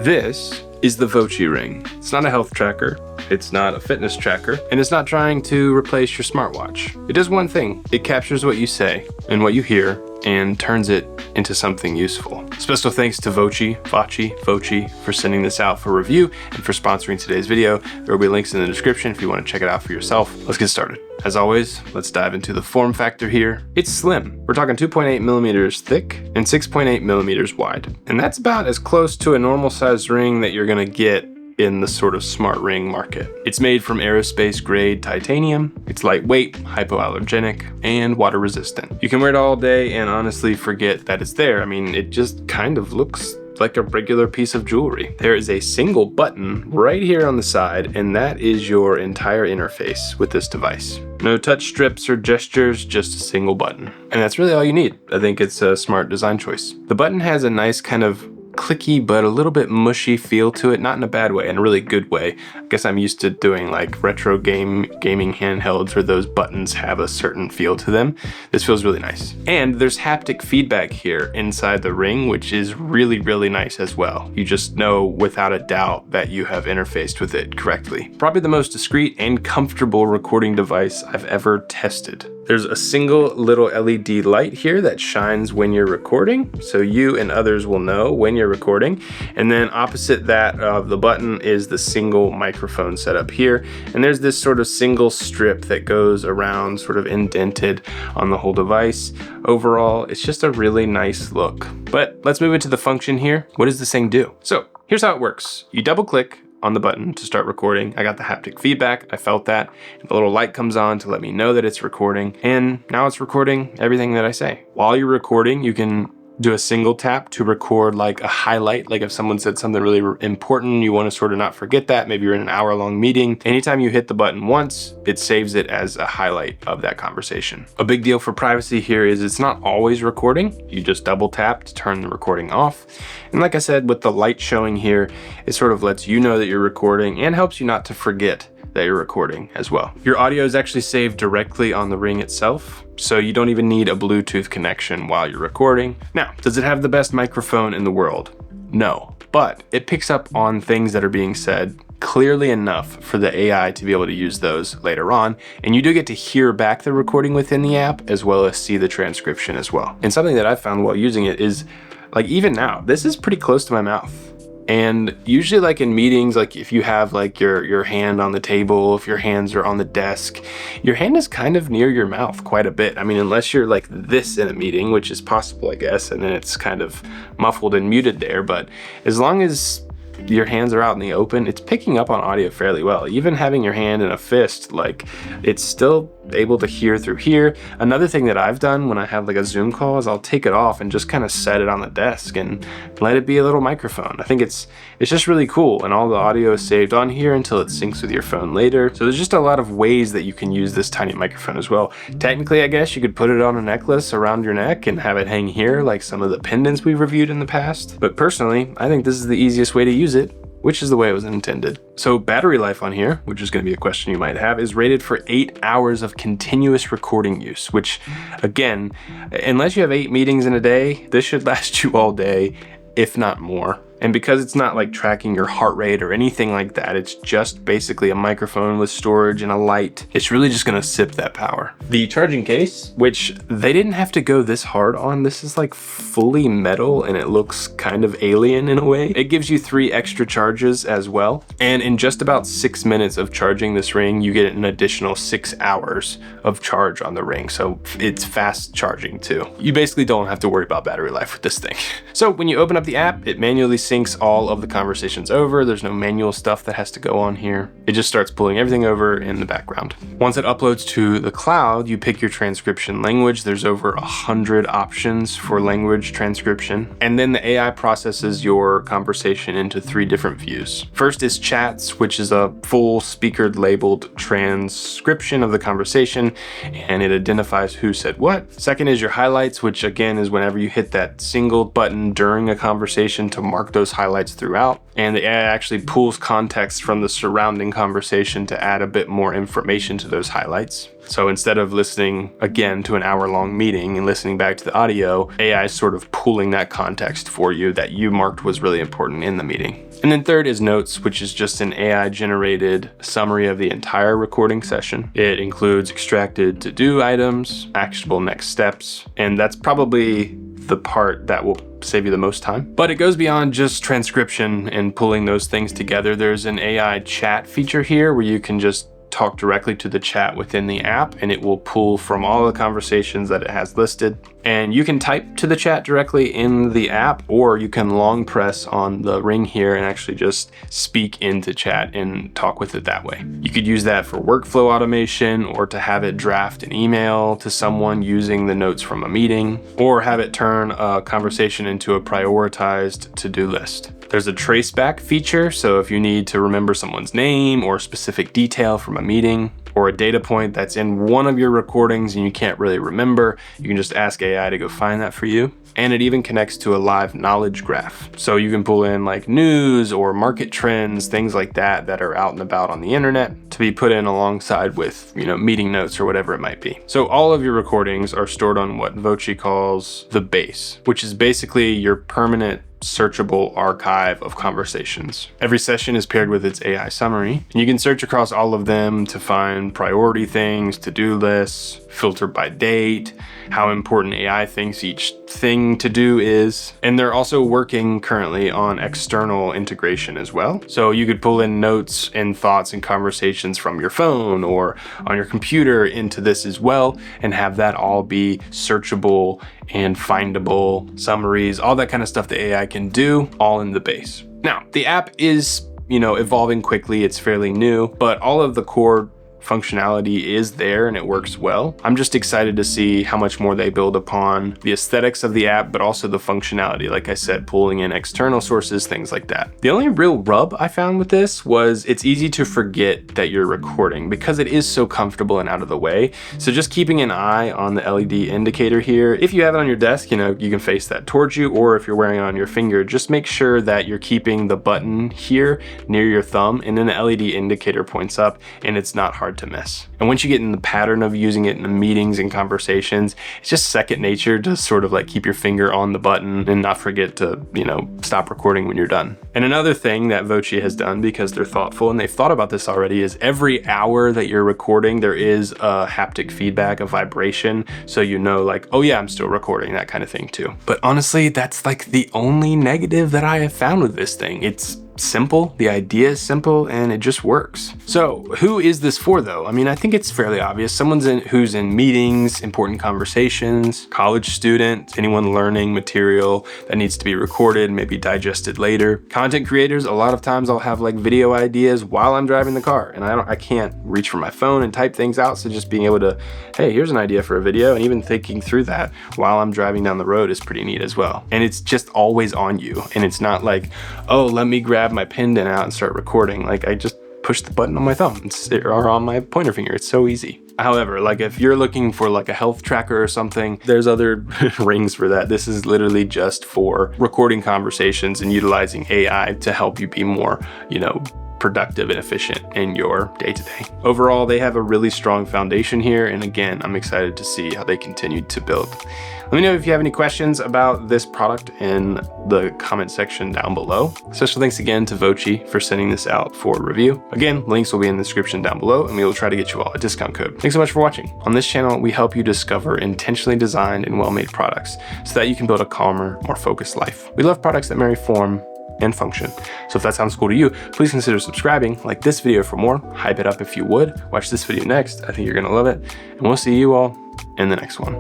This is the VOCCI ring. It's not a health tracker, it's not a fitness tracker, and it's not trying to replace your smartwatch. It does one thing. It captures what you say and what you hear and turns it into something useful. Special thanks to VOCCI for sending this out for review and for sponsoring today's video. There will be links in the description if you want to check it out for yourself. Let's get started. As always, let's dive into the form factor here. It's slim. We're talking 2.8 millimeters thick and 6.8 millimeters wide. And that's about as close to a normal sized ring that you're gonna get in the sort of smart ring market. It's made from aerospace grade titanium. It's lightweight, hypoallergenic, and water resistant. You can wear it all day and honestly forget that it's there. I mean, it just kind of looks like a regular piece of jewelry. There is a single button right here on the side, and that is your entire interface with this device. No touch strips or gestures, just a single button. And that's really all you need. I think it's a smart design choice. The button has a nice kind of clicky but a little bit mushy feel to it, not in a bad way, in a really good way. I guess I'm used to doing like retro gaming handhelds where those buttons have a certain feel to them. This feels really nice. And there's haptic feedback here inside the ring, which is really, really nice as well. You just know without a doubt that you have interfaced with it correctly. Probably the most discreet and comfortable recording device I've ever tested. There's a single little LED light here that shines when you're recording, so you and others will know when you're recording. And then opposite that of the button is the single microphone setup here. And there's this sort of single strip that goes around, sort of indented on the whole device. Overall, it's just a really nice look. But let's move into the function here. What does this thing do? So here's how it works. You double click on the button to start recording. I got the haptic feedback, I felt that. The little light comes on to let me know that it's recording, and now it's recording everything that I say. While you're recording, you can do a single tap to record like a highlight, like if someone said something really important, you want to sort of not forget that, maybe you're in an hour-long meeting. Anytime you hit the button once, it saves it as a highlight of that conversation. A big deal for privacy here is it's not always recording. You just double tap to turn the recording off. And like I said, with the light showing here, it sort of lets you know that you're recording and helps you not to forget that you're recording as well. Your audio is actually saved directly on the ring itself, so you don't even need a Bluetooth connection while you're recording. Now, does it have the best microphone in the world? No, but it picks up on things that are being said clearly enough for the AI to be able to use those later on. And you do get to hear back the recording within the app as well as see the transcription as well. And something that I found while using it is, like, even now, this is pretty close to my mouth. And usually like in meetings, like if you have like your hand on the table, if your hands are on the desk, your hand is kind of near your mouth quite a bit. I mean, unless you're like this in a meeting, which is possible, I guess, and then it's kind of muffled and muted there. But as long as your hands are out in the open, it's picking up on audio fairly well. Even having your hand in a fist, like it's still able to hear through here. Another thing that I've done when I have like a Zoom call is I'll take it off and just kind of set it on the desk and let it be a little microphone. I think it's just really cool, and all the audio is saved on here until it syncs with your phone later. So there's just a lot of ways that you can use this tiny microphone as well. Technically, I guess you could put it on a necklace around your neck and have it hang here like some of the pendants we've reviewed in the past. But personally, I think this is the easiest way to use it, which is the way it was intended. So battery life on here, which is going to be a question you might have, is rated for 8 hours of continuous recording use, which again, unless you have 8 meetings in a day, this should last you all day, if not more. And because it's not like tracking your heart rate or anything like that, it's just basically a microphone with storage and a light. It's really just gonna sip that power. The charging case, which they didn't have to go this hard on, this is like fully metal and it looks kind of alien in a way. It gives you 3 extra charges as well. And in just about 6 minutes of charging this ring, you get an additional 6 hours of charge on the ring. So it's fast charging too. You basically don't have to worry about battery life with this thing. So when you open up the app, it manually syncs all of the conversations over. There's no manual stuff that has to go on here. It just starts pulling everything over in the background. Once it uploads to the cloud, you pick your transcription language. There's over 100 options for language transcription. And then the AI processes your conversation into 3 different views. First is chats, which is a full speaker labeled transcription of the conversation, and it identifies who said what. Second is your highlights, which again is whenever you hit that single button during a conversation to mark those highlights throughout. And the AI actually pulls context from the surrounding conversation to add a bit more information to those highlights. So instead of listening again to an hour-long meeting and listening back to the audio, AI is sort of pulling that context for you that you marked was really important in the meeting. And then third is Notes, which is just an AI-generated summary of the entire recording session. It includes extracted to-do items, actionable next steps, and that's probably the part that will save you the most time. But it goes beyond just transcription and pulling those things together. There's an AI chat feature here where you can just talk directly to the chat within the app, and it will pull from all the conversations that it has listed. And you can type to the chat directly in the app, or you can long press on the ring here and actually just speak into chat and talk with it that way. You could use that for workflow automation, or to have it draft an email to someone using the notes from a meeting, or have it turn a conversation into a prioritized to-do list. There's a traceback feature, so if you need to remember someone's name or a specific detail from a meeting, or a data point that's in one of your recordings and you can't really remember, you can just ask AI to go find that for you. And it even connects to a live knowledge graph. So you can pull in like news or market trends, things like that are out and about on the internet to be put in alongside with, meeting notes or whatever it might be. So all of your recordings are stored on what VOCCI calls the base, which is basically your permanent searchable archive of conversations. Every session is paired with its AI summary, and you can search across all of them to find priority things, to-do lists, filter by date, how important AI thinks each thing to do is. And they're also working currently on external integration as well. So you could pull in notes and thoughts and conversations from your phone or on your computer into this as well, and have that all be searchable and findable, summaries, all that kind of stuff the AI can do, all in the base. Now, the app is, evolving quickly. It's fairly new, but all of the core functionality is there and it works well. I'm just excited to see how much more they build upon the aesthetics of the app, but also the functionality. Like I said, pulling in external sources, things like that. The only real rub I found with this was it's easy to forget that you're recording because it is so comfortable and out of the way. So just keeping an eye on the LED indicator here. If you have it on your desk, you can face that towards you, or if you're wearing it on your finger, just make sure that you're keeping the button here near your thumb, and then the LED indicator points up and it's not hard to miss. And once you get in the pattern of using it in the meetings and conversations, it's just second nature to sort of like keep your finger on the button and not forget to, stop recording when you're done. And another thing that VOCCI has done, because they're thoughtful and they've thought about this already, is every hour that you're recording, there is a haptic feedback, a vibration. So like, oh yeah, I'm still recording, that kind of thing too. But honestly, that's like the only negative that I have found with this thing. It's simple, the idea is simple, and it just works. So who is this for though? I think it's fairly obvious. Who's in meetings, important conversations, college student, anyone learning material that needs to be recorded, maybe digested later. Content creators, a lot of times I'll have like video ideas while I'm driving the car, and I can't reach for my phone and type things out, so just being able to, hey, here's an idea for a video, and even thinking through that while I'm driving down the road is pretty neat as well. And it's just always on you, and it's not like, oh, let me grab my pendant out and start recording. Like, I just push the button on my thumb or on my pointer finger. It's so easy. However, like if you're looking for like a health tracker or something, there's other rings for that. This is literally just for recording conversations and utilizing AI to help you be more, productive and efficient in your day-to-day. Overall, they have a really strong foundation here, and again, I'm excited to see how they continue to build. Let me know if you have any questions about this product in the comment section down below. Special thanks again to VOCCI for sending this out for review. Again, links will be in the description down below, and we will try to get you all a discount code. Thanks so much for watching. On this channel, we help you discover intentionally designed and well-made products so that you can build a calmer, more focused life. We love products that marry form and function. So if that sounds cool to you, please consider subscribing, like this video for more, hype it up if you would, watch this video next, I think you're gonna love it, and we'll see you all in the next one.